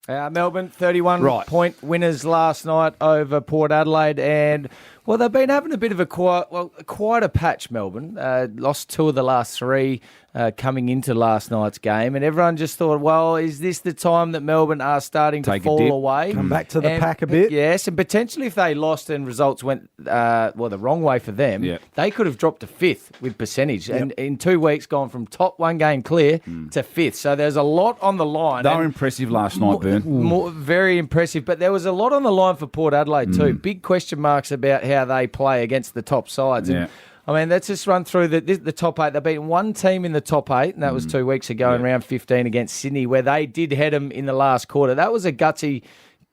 Melbourne, 31-point winners last night over Port Adelaide. And, well, they've been having a bit of quite a patch, Melbourne. Lost 2 of the last 3 coming into last night's game. And everyone just thought, well, is this the time that Melbourne are starting to fall away? Come back to the pack a bit. Yes, and potentially if they lost and results went, the wrong way for them, they could have dropped to 5th with percentage. Yep. And in 2 weeks, gone from top 1 game clear to 5th. So there's a lot on the line. They were impressive last night, Bern. Very impressive. But there was a lot on the line for Port Adelaide too. Big question marks about how they play against the top sides. Yeah. And, I mean, let's just run through the top 8. They've beaten one team in the top 8, and that was 2 weeks ago in round 15 against Sydney, where they did head them in the last quarter. That was a gutsy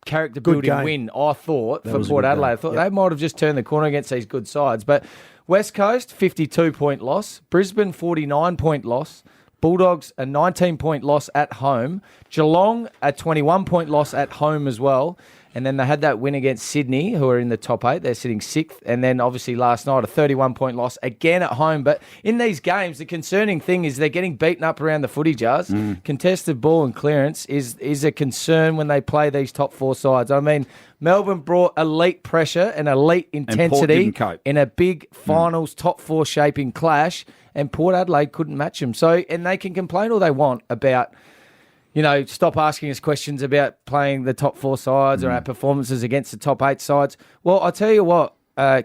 character-building win, I thought, for Port Adelaide. I thought they might have just turned the corner against these good sides. But West Coast, 52-point loss. Brisbane, 49-point loss. Bulldogs, a 19-point loss at home. Geelong, a 21-point loss at home as well. And then they had that win against Sydney, who are in the top 8. They're sitting 6th. And then, obviously, last night, a 31-point loss again at home. But in these games, the concerning thing is they're getting beaten up around the footy jars. Contested ball and clearance is a concern when they play these top 4 sides. I mean, Melbourne brought elite pressure and elite intensity in a big finals top 4 shaping clash, and Port Adelaide couldn't match them. So, and they can complain all they want about, stop asking us questions about playing the top 4 sides or our performances against the top 8 sides. Well, I'll tell you what,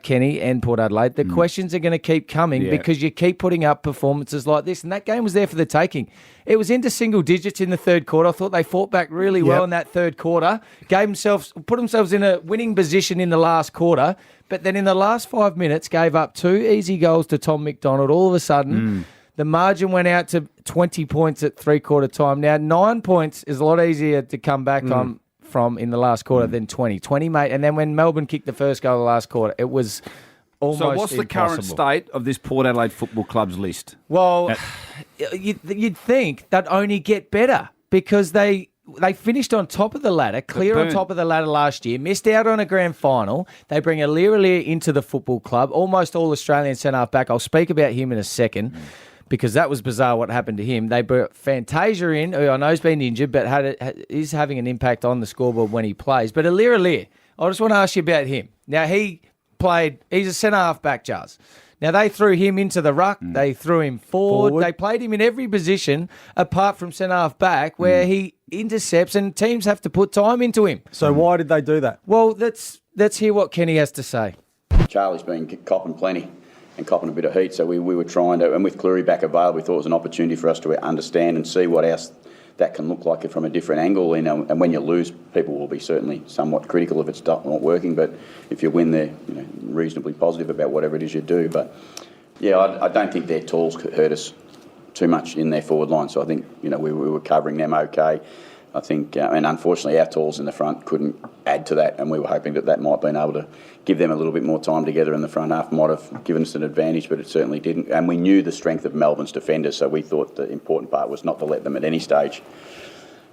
Kenny and Port Adelaide, the questions are going to keep coming because you keep putting up performances like this. And that game was there for the taking. It was into single digits in the third quarter. I thought they fought back really well in that third quarter, put themselves in a winning position in the last quarter. But then in the last 5 minutes, gave up 2 easy goals to Tom McDonald. All of a sudden, the margin went out to 20 points at three-quarter time. Now, 9 points is a lot easier to come back on from in the last quarter than 20. 20, mate. And then when Melbourne kicked the first goal of the last quarter, it was almost So what's the current state of this Port Adelaide Football Club's list? Well, you'd think they'd only get better because they finished on top of the ladder, clear on top of the ladder last year, missed out on a grand final. They bring Aliir into the football club, almost all Australian centre-half back. I'll speak about him in a second because that was bizarre what happened to him. They brought Fantasia in, who I know has been injured, but is having an impact on the scoreboard when he plays. But Aliir, I just want to ask you about him. Now, he's a centre-half back, Jazz. Now, they threw him into the ruck. They threw him forward. They played him in every position apart from centre-half back where he intercepts and teams have to put time into him. So why did they do that? Well, let's hear what Kenny has to say. Charlie's been copping plenty and copping a bit of heat, so we were trying to, and with Cleary back available, we thought it was an opportunity for us to understand and see what else that can look like from a different angle. And when you lose, people will be certainly somewhat critical if it's not working. But if you win, they're reasonably positive about whatever it is you do. But yeah, I don't think their tools could hurt us too much in their forward line. So I think we were covering them okay. I think, and unfortunately, our tools in the front couldn't add to that, and we were hoping that might have been able to give them a little bit more time together in the front half, might have given us an advantage, but it certainly didn't. And we knew the strength of Melbourne's defenders, so we thought the important part was not to let them at any stage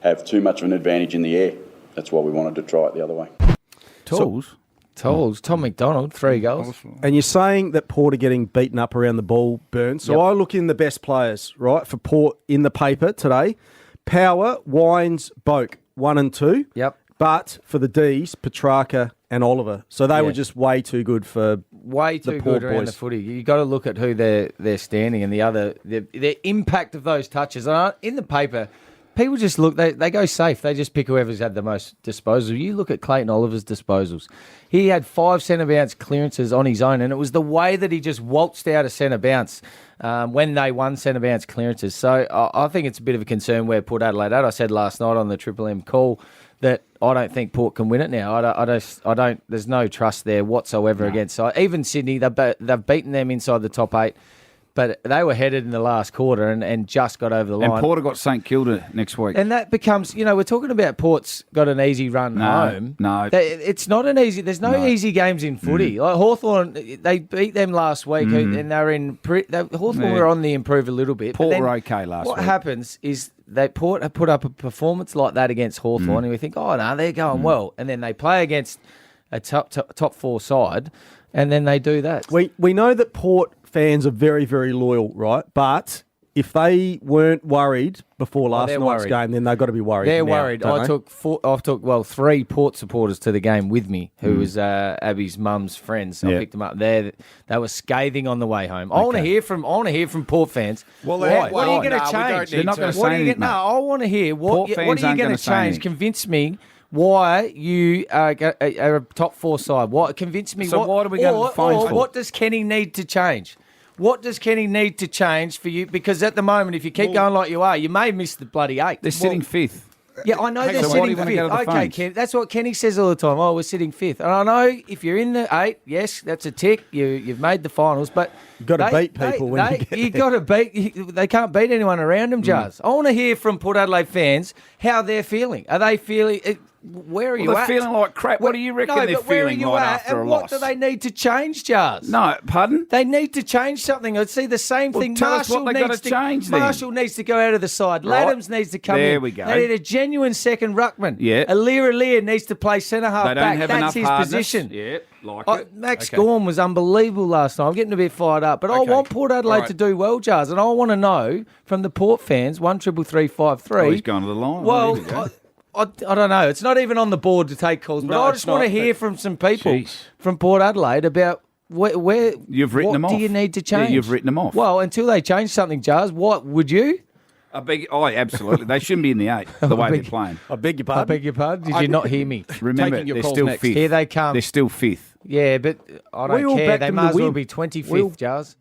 have too much of an advantage in the air. That's why we wanted to try it the other way. Tools. Tom McDonald, 3 goals. And you're saying that Port are getting beaten up around the ball, Burns. So I look in the best players, right, for Port in the paper today. Power, Wines, Boak, 1 and 2. Yep. But for the Ds, Petrarca and Oliver. So they were just way too good for way too the Port good around boys. the footy. You got to look at who they're standing and the impact of those touches. And in the paper, people just look. They go safe. They just pick whoever's had the most disposals. You look at Clayton Oliver's disposals. He had 5 centre bounce clearances on his own, and it was the way that he just waltzed out of centre bounce when they won centre bounce clearances. So I think it's a bit of a concern where Port Adelaide at. I said last night on the Triple M call that I don't think Port can win it now. I don't. There's no trust there whatsoever against even Sydney. They've beaten them inside the top 8. But they were headed in the last quarter and just got over the line. And Port have got St Kilda next week. And that becomes, we're talking about Port's got an easy run home. No. It's not an easy, there's no easy games in footy. Like Hawthorn, they beat them last week and they were in, Hawthorn were on the improve a little bit. Port were okay last week. What happens is Port have put up a performance like that against Hawthorn and we think, they're going well. And then they play against a top 4 side and then they do that. We know that Port fans are very, very loyal, right? But if they weren't worried before last they're night's worried. game, then they've got to be worried. They're now, worried. don't I they? took 3 Port supporters to the game with me, who was Abby's mum's friends. I Yeah. picked them up there. They were scathing on the way home. I want to hear from Port fans. Well, what are you going to change? They're not going to What say are you anything, No, mate. I want to hear Port what fans are you aren't going gonna to say change. anything. Convince me why you are a top 4 side. What convince me? So what, what are we going to find or for? what does Kenny need to change? What does Kenny need to change for you? Because at the moment, if you keep going like you are, you may miss the bloody 8. They're sitting 5th. Yeah, I know they're So why do sitting you wanna go to fifth. the Okay, phones? Ken, that's what Kenny says all the time. Oh, we're sitting 5th. And I know if you're in the 8, yes, that's a tick. You've made the finals, but You've got to beat people when you get you got to beat. They can't beat anyone around them, Jars. I want to hear from Port Adelaide fans how they're feeling. Are they feeling? Where are you Well, at? they're feeling like crap. What do you reckon no, they're but where are feeling you like at, after and a what loss? do they need to change, Jars? No, pardon? They need to change something. I'd see the same thing. tell us what they gotta needs to change then. Marshall needs to go out of the side. Right. Laddams needs to come in. There we go. They need a genuine second ruckman. Yeah. Alira needs to play centre half They don't back. have That's enough his hardness. position. Yeah, like it. Max Gorn was unbelievable last night. I'm getting a bit fired up, but I want Port Adelaide to do well, Jars, and I want to know from the Port fans 133353. Oh, he's going to the line. Well, There we go. I don't know. It's not even on the board to take calls, but No, I it's just want to not, hear but- from some people Jeez. from Port Adelaide about where You've written what them do off. you need to Yeah, change? you've written them off. Well, until they change something, Jars, what would you? Absolutely. They shouldn't be in the 8, the way they're playing. I beg your I pardon. beg your pardon. Did you not hear me? Remember, Taking your they're calls still next. 5th. Here they come. They're still 5th. Yeah, but I We don't all care. backed They them might to as well win. be 25th, We'll- Jars.